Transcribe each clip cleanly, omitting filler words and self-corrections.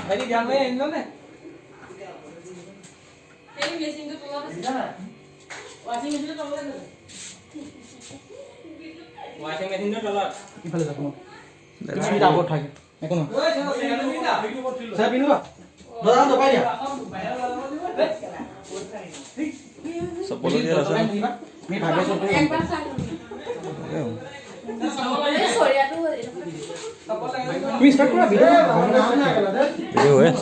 Tadi jangan main dong nih. Ini mesin itu keluar. Washing mesin itu keluar. Washing mesin itu keluar. ইফালে যাও তুমি যাব থাকে এখন স্যার বিনু বা দাদা তো পাই দিয়া সব বলে দিয়া আছে मी भागे तो একবার চাই সরিয়াটো তুমি স্টার্ট করা ভিডিও ভিডিও হয়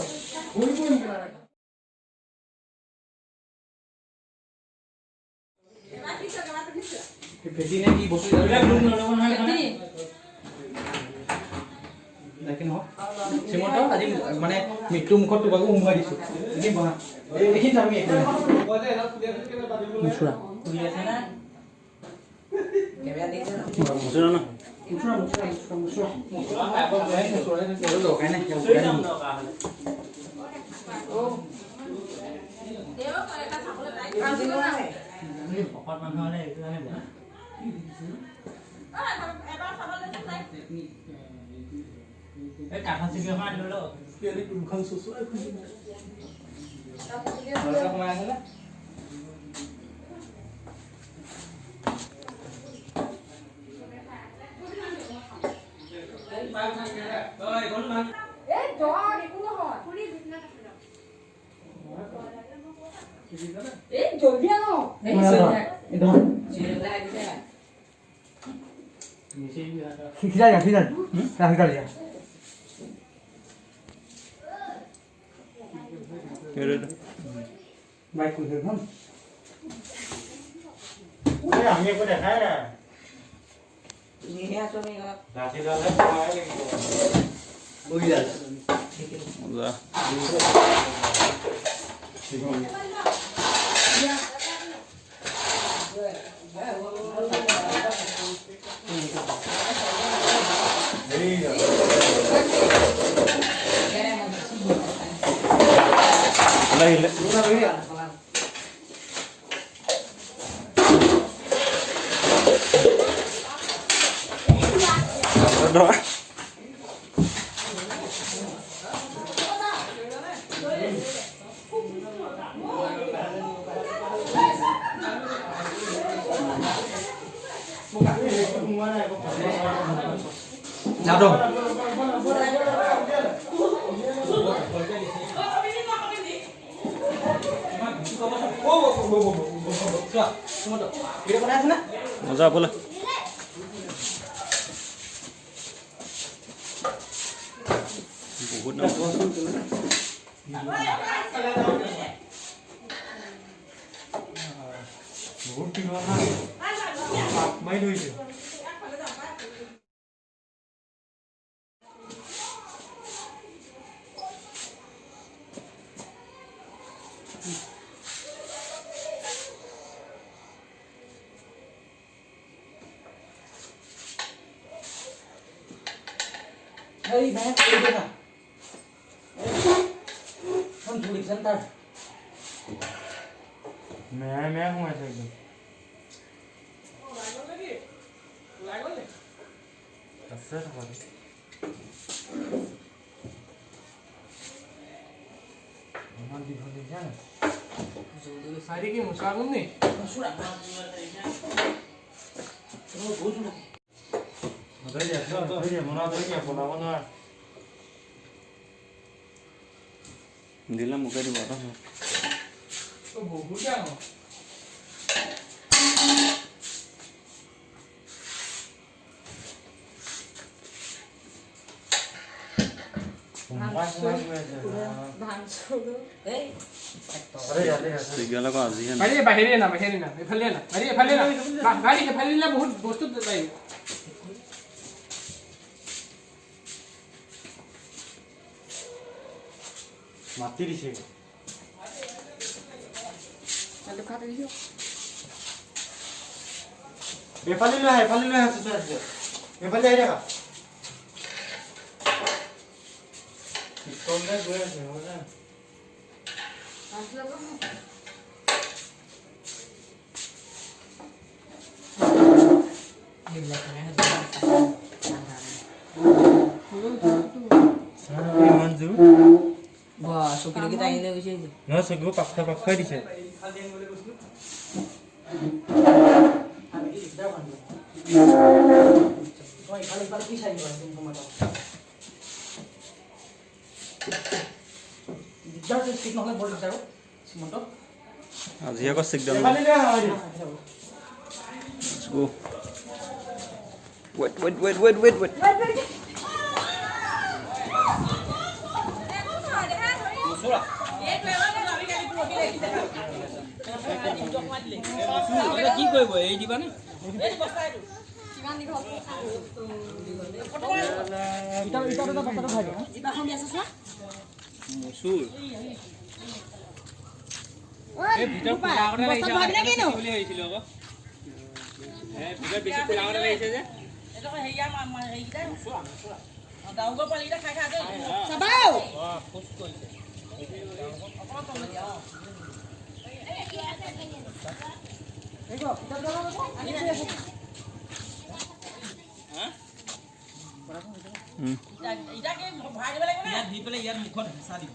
ফেটি নে কি বস্তু দেখেন হ সিমন্ত আজি মানে মৃত্যু মুখত তোমাক উমুৱাই দিছো এনে বহা দেখি আমি একো মুছৰা তুই আছে না কেমেৰা দিছে না মুছৰা না মুছৰা দৰকাৰ নাই শকত মানুহ হ'লে এইটো আমি বনা এই কাঠা চিপি এখন আনি ল'লো কেলি কোনখন সুসুৱাই খুজি সময় আছে না এই দগ একো নহয় পুৰি বিছনা এই জলদি আনো এই ধৰ খিখিৰা দিয়া বাইক কই ধৰ ওই আমি একো দেখাই না নিহে আছো আমি লাঠি ডালে পায় লাগিব ওই যা মজা লাগিলে যাও দম মজা বলে বহুত বহুত কিলো না মাই ধৰিছে এই ব্যাগ কই দে না কোন ঝুলি সেন্টার মে সোমাইছে একদম আছে থাকি আমার দীঘল জান সাইডে কি মুসা গুন নি সুরা তুমি বুঝু না ধৰি দিয়া মনা ধৰি দিয়া বনাব নোৱাৰা দিলে মুখে দিব তো বহুত জানো ভাঙচুৰ এই চিগেল আকৌ আজিহে বাৰী বাহিৰে না এইফালে না বাৰী এফালে না বাৰী এফালে দিলে বহুত বস্তু লাগিব মাতি দিছে আলু খাতে দিও এফালে লৈ আছে এফালে আহি দেখা পিছলে গৈ আছে হয় না আসলে বলো মঞ্জু বাহ সকিলো কি তাইলে গৈছে ন সগু পাখ দিছে আজি আকৌ চিগেল এফালে লৈ আহা ৱেট কি কৰিব এই দিবানে কিমান নিঘল ইটা বস্তাটো খাই দিওঁ জিবাখন দি আছে চোৱা মচুৰ এই ভিতৰত কোলা আগতে লাগিছে বুলি ভাবিছিলোঁ আকৌ ভিতৰত বেছি কোলা আগতে লাগিছে যে এটা হেইয়া হেইটা দাউগৰ পালিটা খাই খাই চাবাও ফুস কৰিছে অকমান তল দিয়া ইটাকে ভাই দিব লাগিব না ইয়াত দি পেলাই ইয়াত মুখত হেঁচা দিব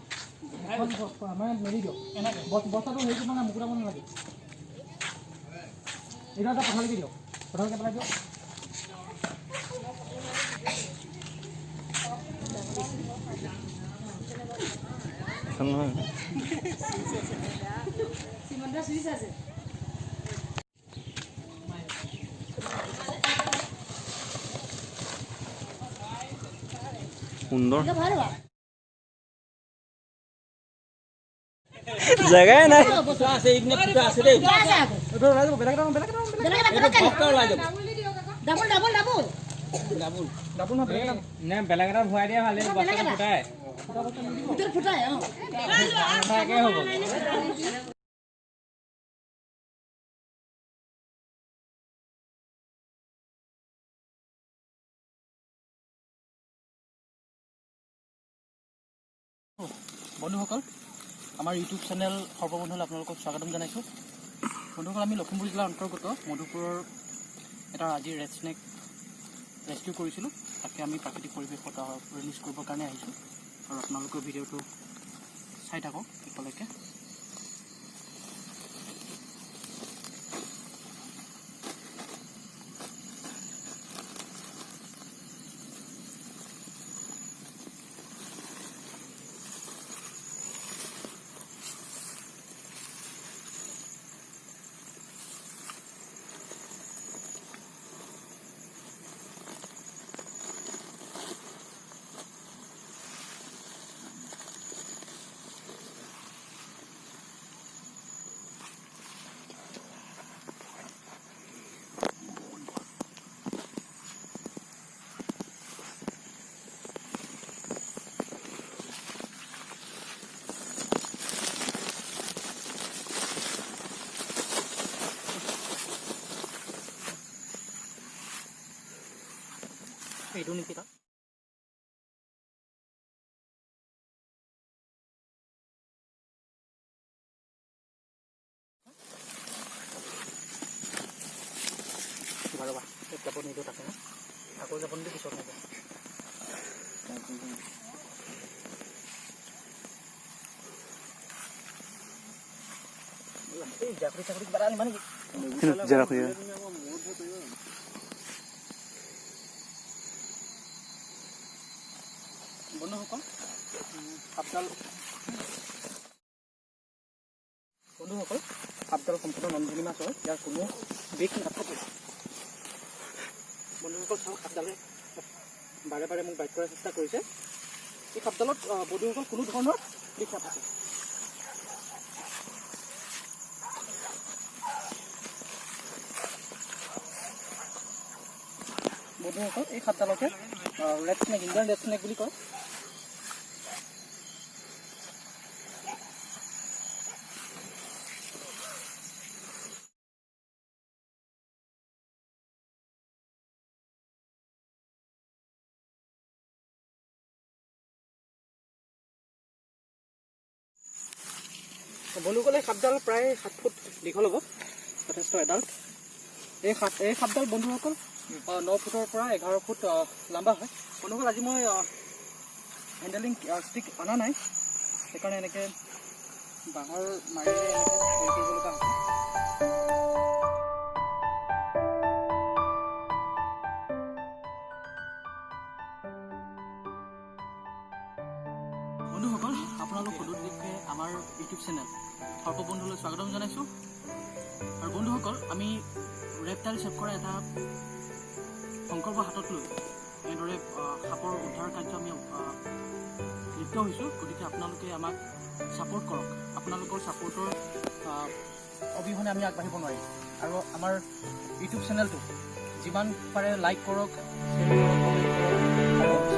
মানে মেলি দিয়ক বস্তাটো হেৰিটো মানে মুকুৰাব নালাগে এইটো এটা পথালিকে দিয়ক পথালিকে পেলাই দিয়ক নহয় সিমন্ডা সুইচ আছে সুন্দৰ ভাল হোৱা জেগাই নাই ফুটা আছে এইপিনে ফুটা আছে দেই এইটো ওলাই যাব বেলেগ এটা ওলাই যাব double double double double double নহয় বেলেগ এটা নে বেলেগ এটা ভৰাই দিয়া ভালে বস্তাটো ফুটাই ভিতৰ ফুটায় ফুটাকে হ'ব বন্ধুসকল আমাৰ ইউটিউব চেনেল সৰ্ববন্ধুলৈ আপোনালোকক স্বাগতম জনাইছোঁ বন্ধুসকল আমি লখিমপুৰ জিলাৰ অন্তৰ্গত মধুপুৰৰ এটা আজি ৰেড স্নেক ৰেস্কিউ কৰিছিলোঁ তাকে আমি প্ৰাকৃতিক পৰিৱেশত ৰিলিজ কৰিবৰ কাৰণে আহিছোঁ আৰু আপোনালোকৰ ভিডিঅ'টো চাই থাকক এতিয়ালৈকে এইটো নেকি তাত ৰ'বা যাব নিদিওঁ তাকে আকৌ যাব নিদিওঁ পিছত নিদিওঁ এই জাকৰি চাকৰি কিবা এটা আনিবা নেকি বন্ধুসকল সাপডাল সম্পূৰ্ণ নন্দনী মাছ হয় ইয়াৰ কোনো বিষ নাথাকে বন্ধুসকল চাওক সাপডালে বাৰে বাৰে মোক বাইট কৰাৰ চেষ্টা কৰিছে এই সাপডালত বন্ধুসকল কোনো ধৰণৰ বিষ নাথাকে। বন্ধুসকল এই সাপডালকে red snake, Indian red snake বুলি কয়। বন্ধুসকল এই সাপডাল প্ৰায় 7 ফুট দীঘল হ'ব, যথেষ্ট এডাল্ট। এই সাপডাল বন্ধুসকল 9 ফুটৰ পৰা 11 ফুট লম্বা হয়। বন্ধুসকল আজি মই হেণ্ডেলিং ষ্টিক অনা নাই, সেইকাৰণে এনেকৈ বাঁহৰ মাৰিৰে এনেকৈ হেৰি কৰিব লগা হৈছে। বন্ধুসকল আপোনালোক সদুদেশে আমাৰ ইউটিউব চেনেল সৰ্ববন্ধুলৈ স্বাগতম জনাইছোঁ। আৰু বন্ধুসকল আমি ৰেপটাইল চেভ কৰা এটা সংকল্প হাতত লৈ এনেদৰে সাপৰ উদ্ধাৰ কাৰ্য আমি লিপ্ত হৈছোঁ। গতিকে আপোনালোকে আমাক ছাপোৰ্ট কৰক। আপোনালোকৰ ছাপোৰ্টৰ অবিহনে আমি আগবাঢ়িব নোৱাৰিম। আৰু আমাৰ ইউটিউব চেনেলটো যিমান পাৰে লাইক কৰক, শ্বেয়াৰ কৰক, কমেণ্ট কৰক আৰু